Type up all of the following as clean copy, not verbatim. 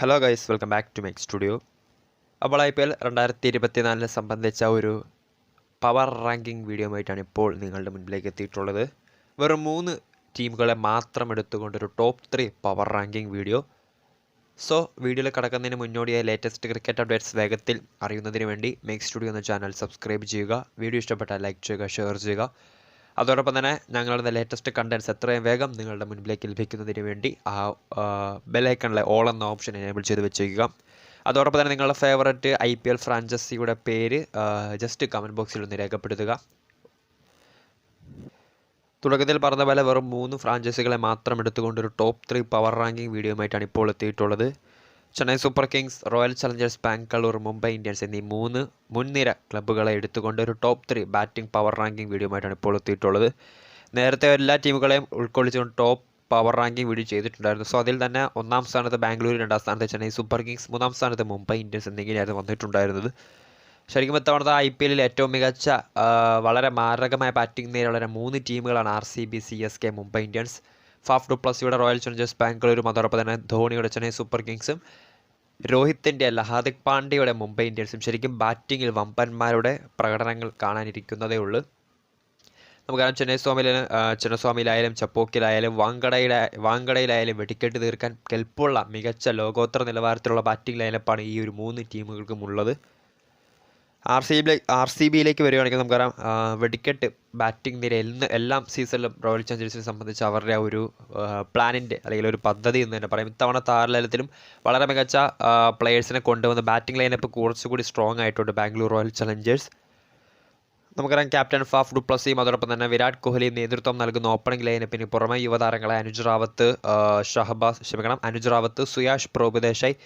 Hello guys, welcome back to Mech Studio. അപ്പോൾ IPL 2024 സംബന്ധിച്ച ഒരു പവർ റാങ്കിങ് വീഡിയോ ആയിട്ടാണ് ഇപ്പോൾ നിങ്ങളുടെ മുൻപിലേക്ക് എത്തിയിട്ടുള്ളത്. വെറും 3 ടീമുകളെ മാത്രം എടുത്തുകൊണ്ടൊരു top 3 power ranking video. So വീഡിയോയിൽ കടക്കുന്നതിന് മുന്നോടിയായി ലേറ്റസ്റ്റ് ക്രിക്കറ്റ് അപ്ഡേറ്റ്സ് വേഗത്തിൽ അറിയുന്നതിന് വേണ്ടി മെക് സ്റ്റുഡിയോ എന്ന ചാനൽ സബ്സ്ക്രൈബ് ചെയ്യുക. വീഡിയോ ഇഷ്ടപ്പെട്ടാൽ ലൈക്ക് ചെയ്യുക, ഷെയർ ചെയ്യുക. അതോടൊപ്പം തന്നെ ഞങ്ങളുടെ ലേറ്റസ്റ്റ് കണ്ടൻറ്റ്സ് എത്രയും വേഗം നിങ്ങളുടെ മുൻപിലേക്ക് ലഭിക്കുന്നതിന് വേണ്ടി ആ ബെല്ലൈക്കണിലെ ഓൾ എന്ന ഓപ്ഷൻ എനേബിൾ ചെയ്ത് വെച്ചേക്കുക. അതോടൊപ്പം തന്നെ നിങ്ങളുടെ ഫേവററ്റ് IPL ഫ്രാഞ്ചൈസിയുടെ പേര് ജസ്റ്റ് കമൻറ്റ് ബോക്സിൽ ഒന്ന് രേഖപ്പെടുത്തുക. തുടക്കത്തിൽ പറഞ്ഞ പോലെ വെറും 3 ഫ്രാഞ്ചൈസികളെ മാത്രം എടുത്തുകൊണ്ട് ഒരു ടോപ്പ് 3 പവർ റാങ്കിങ് വീഡിയോയുമായിട്ടാണ് ഇപ്പോൾ എത്തിയിട്ടുള്ളത്. Chennai Super Kings, royal Challengers Bangalore, Mumbai Indians എന്നീ 3 മുൻനിര ക്ലബ്ബുകളെ എടുത്തുകൊണ്ട് ഒരു ടോപ്പ് 3 ബാറ്റിംഗ് പവർ റാങ്കിങ് വീഡിയോയുമായിട്ടാണ് ഇപ്പോൾ എത്തിയിട്ടുള്ളത്. നേരത്തെ എല്ലാ ടീമുകളെയും ഉൾക്കൊള്ളിച്ചുകൊണ്ട് ടോപ്പ് പവർ റാങ്കിങ് വീഡിയോ ചെയ്തിട്ടുണ്ടായിരുന്നു. സോ അതിൽ തന്നെ 1-ാം സ്ഥാനത്ത് ബാംഗ്ലൂർ, 2-ാം സ്ഥാനത്ത് ചെന്നൈ സൂപ്പർ കിങ്സ്, 3-ാം സ്ഥാനത്ത് മുംബൈ ഇന്ത്യൻസ് എന്നിങ്ങനെയായിരുന്നു വന്നിട്ടുണ്ടായിരുന്നത്. ശരിക്കും ഇത്തവണത്തെ IPL ഏറ്റവും മികച്ച വളരെ മാരകമായ ബാറ്റിംഗ് നിരയുള്ള 3 ടീമുകളാണ് RCB, CSK, Mumbai Indians. Faf du പ്ലസിയുടെ റോയൽ ചലഞ്ചേഴ്സ് ബാംഗ്ലൂരും, അതോടൊപ്പം തന്നെ ധോണിയുടെ ചെന്നൈ സൂപ്പർ കിങ്സും, രോഹിത്തിൻ്റെ അല്ല ഹാർദിക് പാണ്ഡ്യയുടെ മുംബൈ ഇന്ത്യൻസും ശരിക്കും ബാറ്റിങ്ങിൽ വമ്പന്മാരുടെ പ്രകടനങ്ങൾ കാണാനിരിക്കുന്നതേ ഉള്ളൂ. നമുക്കറിയാം ചെന്നസ്വാമിയിലായാലും ചപ്പോക്കിലായാലും വാങ്കടയിലായാലും വെടിക്കെട്ട് തീർക്കാൻ കെൽപ്പുള്ള മികച്ച ലോകോത്തര നിലവാരത്തിലുള്ള ബാറ്റിംഗ് ലൈനപ്പാണ് ഈ ഒരു 3 ടീമുകൾക്കും ഉള്ളത്. RCBയിലേക്ക് വരികയാണെങ്കിൽ നമുക്കറിയാം വെടിക്കെട്ട് ബാറ്റിംഗ് നിര എല്ലാം സീസണിലും റോയൽ ചലഞ്ചേഴ്സിനെ സംബന്ധിച്ച് അവരുടെ ഒരു പ്ലാനിൻ്റെ അല്ലെങ്കിൽ ഒരു പദ്ധതി എന്ന് തന്നെ പറയും. ഇത്തവണ താരലേലത്തിലും വളരെ മികച്ച പ്ലെയേഴ്സിനെ കൊണ്ടുവന്ന് ബാറ്റിംഗ് ലൈനപ്പ് കുറച്ചുകൂടി സ്ട്രോങ് ആയിട്ടുണ്ട് ബാംഗ്ലൂർ റോയൽ ചലഞ്ചേഴ്സ്. നമുക്കറിയാം ക്യാപ്റ്റൻ ഫാഫ് ഡു പ്ലസിയും അതോടൊപ്പം തന്നെ വിരാട് കോഹ്ലിയും നേതൃത്വം നൽകുന്ന ഓപ്പണിംഗ് ലൈനപ്പിന് പുറമെ യുവതാരങ്ങളെ അനുജ് റാവത്ത്, സുയാഷ് പ്രഭുദേശായി,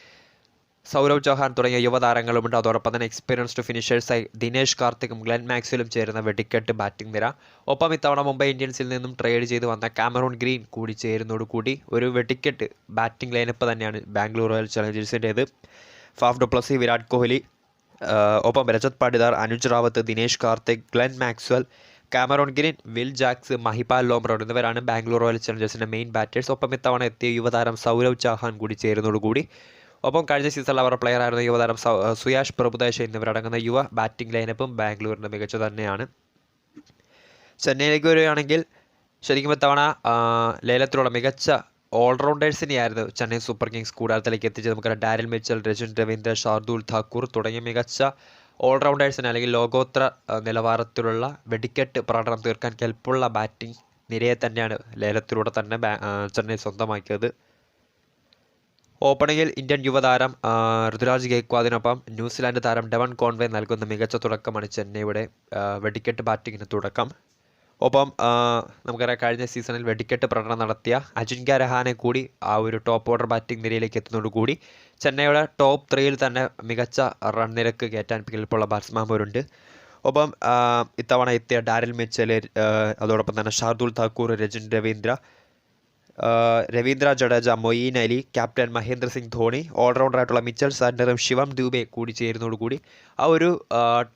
സൗരവ് ചൗഹാൻ തുടങ്ങിയ യുവതാരങ്ങളുമുണ്ട്. അതോടൊപ്പം തന്നെ എക്സ്പീരിയൻസ്ഡ് ഫിനിഷേഴ്സായി ദിനേഷ് കാർത്തിക്കും ഗ്ലെൻ മാക്സ്വലും ചേരുന്ന വെടിക്കെട്ട് ബാറ്റിംഗ് നിര. ഒപ്പം ഇത്തവണ മുംബൈ ഇന്ത്യൻസിൽ നിന്നും ട്രേഡ് ചെയ്ത് വന്ന കാമറൂൺ ഗ്രീൻ കൂടി ചേരുന്നതോടുകൂടി ഒരു വെടിക്കെട്ട് ബാറ്റിംഗ് ലൈനപ്പ് തന്നെയാണ് ബാംഗ്ലൂർ റോയൽ ചലഞ്ചേഴ്സിൻ്റേത്. Faf du Plessis, Virat Kohli, ഒപ്പം Rajat Patidar, Anuj Rawat, Dinesh Karthik, Glenn Maxwell, Cameron Green, Will Jacks, Mahipal Lomror എന്നിവരാണ് ബാംഗ്ലൂർ റോയൽ ചലഞ്ചേഴ്സിൻ്റെ മെയിൻ ബാറ്റേഴ്സ്. ഒപ്പം ഇത്തവണ എത്തിയ യുവതാരം സൗരവ് ചൗഹാൻ കൂടി ചേരുന്നതോടുകൂടി, ഒപ്പം കഴിഞ്ഞ സീസണിൽ അവരുടെ പ്ലെയർ ആയിരുന്ന യുവതാരം സുയാഷ് പ്രഭുദേശ എന്നിവരടങ്ങുന്ന യുവ ബാറ്റിംഗ് ലൈനപ്പും ബാംഗ്ലൂരിൻ്റെ മികച്ച തന്നെയാണ്. ചെന്നൈയിലേക്ക് വരികയാണെങ്കിൽ ശരിക്കും ഇത്തവണ ലേലത്തിലുള്ള മികച്ച ഓൾറൗണ്ടേഴ്സിനെയായിരുന്നു ചെന്നൈ സൂപ്പർ കിങ്സ് കൂടാരത്തിലേക്ക് എത്തിച്ചത്. നമുക്കറിയാം ഡാരിൽ മിച്ചൽ, രജിൻ രവീന്ദ്ര, ഷാർദുൽ താക്കൂർ തുടങ്ങിയ മികച്ച ഓൾറൗണ്ടേഴ്സിനെ അല്ലെങ്കിൽ ലോകോത്തര നിലവാരത്തിലുള്ള വെടിക്കെട്ട് പ്രകടനം തീർക്കാൻ കെൽപ്പുള്ള ബാറ്റിംഗ് നിരയെ തന്നെയാണ് ലേലത്തിലൂടെ തന്നെ ചെന്നൈ സ്വന്തമാക്കിയത്. ഓപ്പണിങ്ങിൽ ഇന്ത്യൻ യുവതാരം ഋതുരാജ് ഗെയ്ക്വാദിനൊപ്പം ന്യൂസിലാൻഡ് താരം ഡെവൺ കോൺവേ നൽകുന്ന മികച്ച തുടക്കമാണ് ചെന്നൈയുടെ വെടിക്കെട്ട് ബാറ്റിങ്ങിന് തുടക്കം. ഒപ്പം നമുക്കറിയാം കഴിഞ്ഞ സീസണിൽ വെടിക്കെട്ട് പ്രകടനം നടത്തിയ അജിങ്ക്യ രഹാനെ കൂടി ആ ഒരു ടോപ്പ് ഓർഡർ ബാറ്റിംഗ് നിരയിലേക്ക് എത്തുന്നതോടുകൂടി ചെന്നൈയുടെ ടോപ്പ് 3യിൽ തന്നെ മികച്ച റൺ നിരക്ക് കയറ്റാൻ കെൽപ്പുള്ള ബാറ്റ്സ്മാൻമാരുണ്ട്. ഒപ്പം ഇത്തവണ എത്തിയ ഡാരിൽ മിച്ചൽ, അതോടൊപ്പം തന്നെ ഷാർദുൽ താക്കൂർ, രജിൻ രവീന്ദ്ര ജഡേജ, മൊയ്ൻ അലി, ക്യാപ്റ്റൻ മഹേന്ദ്ര സിംഗ് ധോണി, ഓൾറൗണ്ടറായിട്ടുള്ള മിച്ചൽ സാന്ററും ശിവം ദൂബെ കൂടി ചേരുന്നതോടുകൂടി ആ ഒരു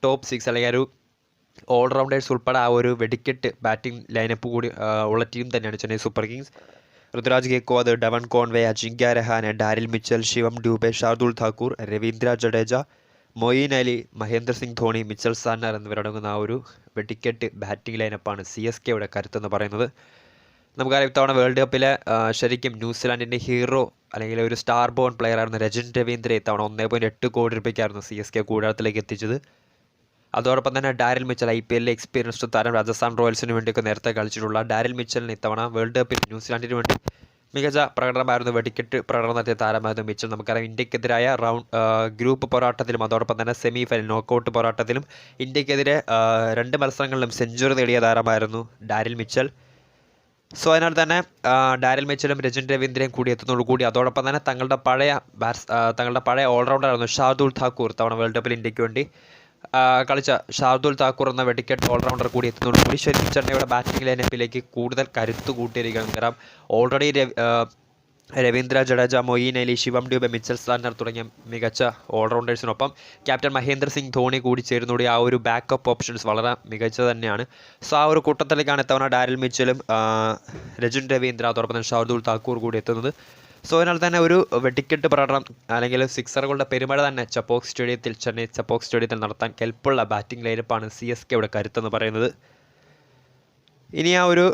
ടോപ്പ് 6 അല്ലെങ്കിൽ ഒരു ഓൾറൗണ്ടേഴ്സ് ഉൾപ്പെടെ ആ ഒരു വെടിക്കെട്ട് ബാറ്റിംഗ് ലൈനപ്പ് കൂടി ഉള്ള ടീം തന്നെയാണ് Chennai Super Kings. Ruturaj Gaikwad, Devon Conway, Ajinkya Rahane, Daryl Mitchell, Shivam Dube, Shardul Thakur, Ravindra Jadeja, Moeen Ali, Mahendra Singh Dhoni, Mitchell Santner എന്നിവരടങ്ങുന്ന ആ ഒരു വെടിക്കെട്ട് ബാറ്റിംഗ് ലൈനപ്പാണ് CSKയുടെ കരുത്തെന്ന് പറയുന്നത്. നമുക്കറിയാം ഇത്തവണ വേൾഡ് കപ്പിലെ ശരിക്കും ന്യൂസിലാൻഡിൻ്റെ ഹീറോ അല്ലെങ്കിൽ ഒരു സ്റ്റാർ ബോൺ പ്ലെയർ ആയിരുന്ന രജിൻ രവീന്ദ്ര ഇത്തവണ 1.8 കോടി രൂപയ്ക്കായിരുന്നു CSK കൂടാരത്തിലേക്ക് എത്തിച്ചത്. അതോടൊപ്പം തന്നെ ഡാരിൽ മിച്ചൽ, IPLലെ എക്സ്പീരിയൻസ്ഡ് താരം, രാജസ്ഥാൻ റോയൽസിന് വേണ്ടിയൊക്കെ നേരത്തെ കളിച്ചിട്ടുള്ള ഡാരിൽ മിച്ചലിന് ഇത്തവണ വേൾഡ് കപ്പിൽ ന്യൂസിലാൻഡിന് വേണ്ടി മികച്ച പ്രകടനമായിരുന്നു, വെടിക്കെട്ട് പ്രകടനം നടത്തിയ താരമായിരുന്നു മിച്ചൽ. നമുക്കറിയാം ഇന്ത്യക്കെതിരായ ഗ്രൂപ്പ് പോരാട്ടത്തിലും അതോടൊപ്പം തന്നെ സെമി ഫൈനൽ നോക്കൌട്ട് പോരാട്ടത്തിലും ഇന്ത്യക്കെതിരെ 2 മത്സരങ്ങളിലും സെഞ്ചുറി നേടിയ താരമായിരുന്നു ഡാരിൽ മിച്ചൽ. സോ അതിനാൽ തന്നെ ഡാരിൽ മിച്ചലും രജിൻ രവീന്ദ്രയും കൂടി എത്തുന്നതോടുകൂടി അതോടൊപ്പം തന്നെ തങ്ങളുടെ പഴയ ഓൾറൗണ്ടറായിരുന്നു ഷാർദുൽ താക്കൂർ, തവണ വേൾഡ് കപ്പിൽ ഇന്ത്യക്ക് വേണ്ടി കളിച്ച ഷാർദുൽ താക്കൂർ എന്ന വെടിക്കെട്ട് ഓൾറൗണ്ടർ കൂടി എത്തുന്നതോടുകൂടി ശരിക്കും ചെന്നൈയുടെ ബാറ്റിംഗ് ലൈനപ്പിലേക്ക് കൂടുതൽ കരുത്ത് കൂട്ടിയിരിക്കുകയാണ്. കാരണം ഓൾറെഡി രവീന്ദ്ര ജഡേജ, മൊയ്ൻ അലി, ശിവം ഡ്യൂബെ, മിച്ചൽ സാന്റർ തുടങ്ങിയ മികച്ച ഓൾറൗണ്ടേഴ്സിനൊപ്പം ക്യാപ്റ്റൻ മഹേന്ദ്ര സിംഗ് ധോണി കൂടി ചേരുന്നതോടെ ആ ഒരു ബാക്കപ്പ് ഓപ്ഷൻസ് വളരെ മികച്ചത് തന്നെയാണ്. സോ ആ ഒരു കൂട്ടത്തിലേക്കാണ് ഇത്തവണ ഡാരിൽ മിച്ചലും രജിൻ രവീന്ദ്ര അതോടൊപ്പം തന്നെ ഷാർദുൽ താക്കൂർ കൂടി എത്തുന്നത്. സോ അതിനാൽ തന്നെ ഒരു വെടിക്കെട്ട് പ്രകടനം അല്ലെങ്കിൽ സിക്സറുകളുടെ പെരുമഴ തന്നെ ചെന്നൈ ചപ്പോക്ക് സ്റ്റേഡിയത്തിൽ നടത്താൻ കെൽപ്പുള്ള ബാറ്റിംഗ് ലൈനപ്പാണ് CSKയുടെ കരുത്തെന്ന് പറയുന്നത്. ഇനി ആ ഒരു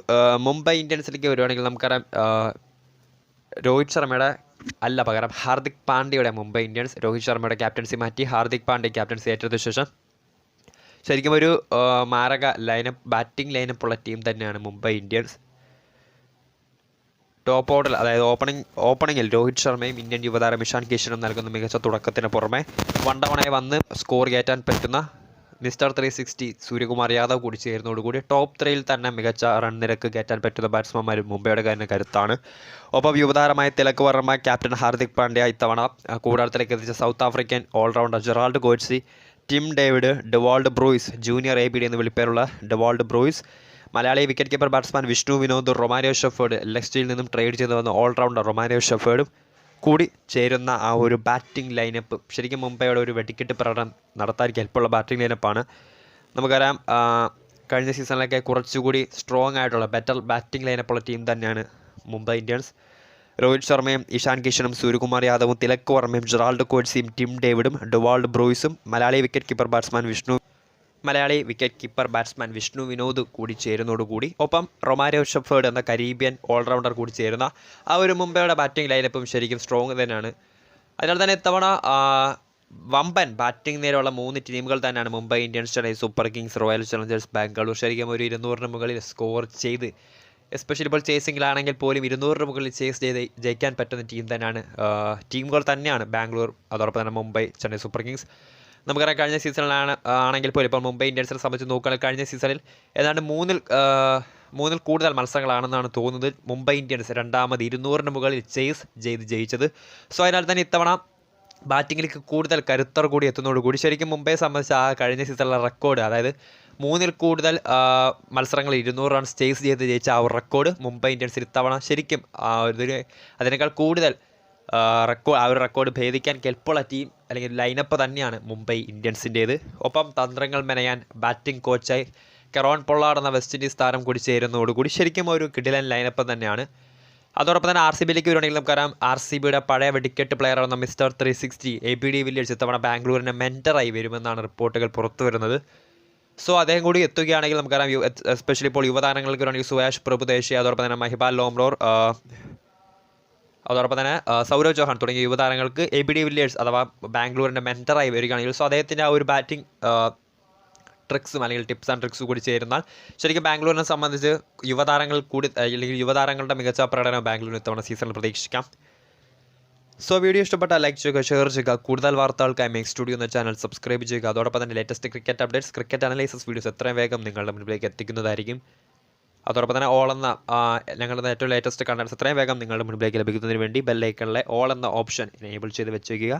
മുംബൈ ഇന്ത്യൻസിലേക്ക് വരുവാണെങ്കിൽ നമുക്കറിയാം രോഹിത് ശർമ്മയുടെ പകരം ഹാർദിക് പാണ്ഡ്യയുടെ മുംബൈ ഇന്ത്യൻസ് രോഹിത് ശർമ്മയുടെ ക്യാപ്റ്റൻസി മാറ്റി ഹാർദിക് പാണ്ഡ്യ ക്യാപ്റ്റൻസി ഏറ്റെടുത്ത ശേഷം ശരിക്കും ഒരു മാരക ബാറ്റിംഗ് ലൈനപ്പുള്ള ടീം തന്നെയാണ് മുംബൈ ഇന്ത്യൻസ്. ടോപ്പ് ഓർഡർ അതായത് ഓപ്പണിങ്ങിൽ രോഹിത് ശർമ്മയും ഇന്ത്യൻ യുവതാരം ഇഷാൻ കിഷനും നൽകുന്ന മികച്ച തുടക്കത്തിന് പുറമെ വണ്ടവണയെ വന്ന് സ്കോർ കയറ്റാൻ പറ്റുന്ന മിസ്റ്റർ 360 സൂര്യകുമാർ യാദവ് കൂടി ചേരുന്നതോടുകൂടി ടോപ്പ് 3യിൽ തന്നെ മികച്ച റൺ നിരക്ക് കയറ്റാൻ പറ്റുന്ന ബാറ്റ്സ്മാൻമാരും മുംബൈയുടെ തന്നെ കരുത്താണ്. ഒപ്പം യുവതാരമായ തിലക് വർമ്മ, ക്യാപ്റ്റൻ ഹാർദിക് പാണ്ഡ്യ ഇത്തവണ കൂടാരത്തിലേക്ക് എത്തിച്ച South African allrounder Gerald Coetzee, Tim David, Dewald Brevis, junior ABD എന്ന് വിളിപ്പേരുള്ള Dewald Brevis, Malayali wicket keeper batsman Vishnu Vinod, Romario Shepherd, ലെസ്റ്ററിൽ നിന്നും ട്രേഡ് ചെയ്ത് വന്ന ഓൾറൗണ്ടർ റൊമാരിയോ ഷെഫേർഡും കൂടി ചേരുന്ന ആ ഒരു ബാറ്റിംഗ് ലൈനപ്പ് ശരിക്കും മുംബൈയുടെ ഒരു വെടിക്കെട്ട് പ്രകടനം നടത്താൻ കെൽപ്പുള്ള ബാറ്റിംഗ് ലൈനപ്പാണ്. നമുക്കറിയാം കഴിഞ്ഞ സീസണിലൊക്കെ കുറച്ചുകൂടി സ്ട്രോങ് ആയിട്ടുള്ള ബെറ്റർ ബാറ്റിംഗ് ലൈനപ്പുള്ള ടീം തന്നെയാണ് മുംബൈ ഇന്ത്യൻസ്. രോഹിത് ശർമ്മയും ഇഷാൻ കിഷനും സൂര്യകുമാർ യാദവും തിലക് വർമ്മയും ജെറാൾഡ് ഗോഡ്സിയും ടിം ഡേവിഡും ഡെവാൾഡ് ബ്രൂയിസും Malayali wicket keeper batsman Vishnu Vinod കൂടി ചേരുന്നതോടുകൂടി ഒപ്പം റൊമാരിയോ ഷെഫേർഡ് എന്ന കരീബിയൻ ഓൾറൗണ്ടർ കൂടി ചേരുന്ന ആ ഒരു മുംബൈയുടെ ബാറ്റിംഗ് ലൈനപ്പും ശരിക്കും സ്ട്രോങ് തന്നെയാണ്. അതിനാൽ തന്നെ ഇത്തവണ വമ്പൻ ബാറ്റിംഗ് നേരെയുള്ള 3 ടീമുകൾ തന്നെയാണ് Mumbai Indians, Chennai Super Kings, royal Challengers Bangalore. ശരിക്കും ഒരു 200-ന് മുകളിൽ സ്കോർ ചെയ്ത് എസ്പെഷ്യലി ഇപ്പോൾ ചേസിങ്ങിലാണെങ്കിൽ പോലും 200-ന് മുകളിൽ ചേസ് ചെയ്ത് ജയിക്കാൻ പറ്റുന്ന ടീമുകൾ തന്നെയാണ് ബാംഗ്ലൂർ, അതോടൊപ്പം തന്നെ മുംബൈ, ചെന്നൈ സൂപ്പർ കിങ്സ്. നമുക്കറിയാം കഴിഞ്ഞ സീസണിലാണ് ആണെങ്കിൽ പോലും ഇപ്പോൾ മുംബൈ ഇന്ത്യൻസിനെ സംബന്ധിച്ച് നോക്കുകയാണെങ്കിൽ കഴിഞ്ഞ സീസണിൽ ഏതാണ്ട് മൂന്നിൽ കൂടുതൽ മത്സരങ്ങളാണെന്നാണ് തോന്നുന്നത് മുംബൈ ഇന്ത്യൻസ് രണ്ടാമത് 200-ന് മുകളിൽ ചേസ് ചെയ്ത് ജയിച്ചത്. സോ അതിനാൽ തന്നെ ഇത്തവണ ബാറ്റിങ്ങിലേക്ക് കൂടുതൽ കരുത്തർ കൂടി എത്തുന്നതോടുകൂടി ശരിക്കും മുംബൈയെ സംബന്ധിച്ച് ആ കഴിഞ്ഞ സീസണിലെ റെക്കോർഡ്, അതായത് 3-ൽ കൂടുതൽ മത്സരങ്ങൾ 200 റൺസ് ചേസ് ചെയ്ത് ജയിച്ച ആ ഒരു റെക്കോർഡ് മുംബൈ ഇന്ത്യൻസിൽ ഇത്തവണ ശരിക്കും അതിനേക്കാൾ കൂടുതൽ ആ ഒരു റെക്കോർഡ് ഭേദിക്കാൻ കെൽപ്പുള്ള ടീം അല്ലെങ്കിൽ ലൈനപ്പ് തന്നെയാണ് മുംബൈ ഇന്ത്യൻസിൻ്റേത്. ഒപ്പം തന്ത്രങ്ങൾ മെനയാൻ ബാറ്റിംഗ് കോച്ചായി കെറോൺ പൊള്ളാർഡ് എന്ന വെസ്റ്റ് ഇൻഡീസ് താരം കൂടി ചേരുന്നതോടുകൂടി ശരിക്കും ഒരു കിടിലൻ ലൈനപ്പ് തന്നെയാണ്. അതോടൊപ്പം തന്നെ RCBയിലേക്ക് വരുവാണെങ്കിൽ നമുക്കറിയാം RCBയുടെ പഴയ വെടിക്കെട്ട് പ്ലെയർ എന്ന മിസ്റ്റർ 360 ABD വില്ലിയേഴ്സ് ഇത്തവണ ബാംഗ്ലൂരിന് മെൻറ്ററായി വരുമെന്നാണ് റിപ്പോർട്ടുകൾ പുറത്തു വരുന്നത്. സോ അദ്ദേഹം കൂടി എത്തുകയാണെങ്കിൽ നമുക്കറിയാം എസ്പെഷ്യലി ഇപ്പോൾ യുവതാരങ്ങൾക്ക് വരുവാണെങ്കിൽ സുയാഷ് പ്രഭുദേശി, അതോടൊപ്പം തന്നെ മഹിപാൽ ലോംറോർ, അതോടൊപ്പം തന്നെ സൗരവ് ചൗഹാൻ തുടങ്ങിയ യുവതാരങ്ങൾക്ക് ABD വില്ലിയേഴ്സ് അഥവാ ബാംഗ്ലൂരിൻ്റെ മെൻറ്ററായി വരികയാണെങ്കിൽ സോ അദ്ദേഹത്തിൻ്റെ ആ ഒരു ബാറ്റിംഗ് ട്രിക്സും അല്ലെങ്കിൽ ടിപ്സ് ആൻഡ് ട്രിക്സ് കൂടി ചേരുന്നാൽ ശരിക്കും ബാംഗ്ലൂരിനെ സംബന്ധിച്ച് യുവതാരങ്ങളുടെ മികച്ച പ്രകടനം ബാംഗ്ലൂരിന് ഇത്തവണ സീസണിൽ പ്രതീക്ഷിക്കാം. സോ വീഡിയോ ഇഷ്ടപ്പെട്ടാൽ ലൈക്ക് ചെയ്യുക, ഷെയർ ചെയ്യുക. കൂടുതൽ വാർത്തകൾക്കായി മേക്ക് സ്റ്റുഡിയോ എന്ന ചാനൽ സബ്സ്ക്രൈബ് ചെയ്യുക. അതോടൊപ്പം തന്നെ latest cricket updates, cricket analysis videos എത്രയും വേഗം നിങ്ങളുടെ മുന്നിലേക്ക് എത്തിക്കുന്നതായിരിക്കും. അതോടൊപ്പം തന്നെ ഓൾ എന്ന ഞങ്ങളുടെ ഏറ്റവും ലേറ്റസ്റ്റ് കണ്ടൻസ് എത്രയും വേഗം നിങ്ങളുടെ മുന്നിലേക്ക് ലഭിക്കുന്നതിന് വേണ്ടി ബെല്ലൈക്കണിലെ ഓൾ എന്ന ഓപ്ഷൻ എനേബിൾ ചെയ്ത് വെച്ചേക്കുക.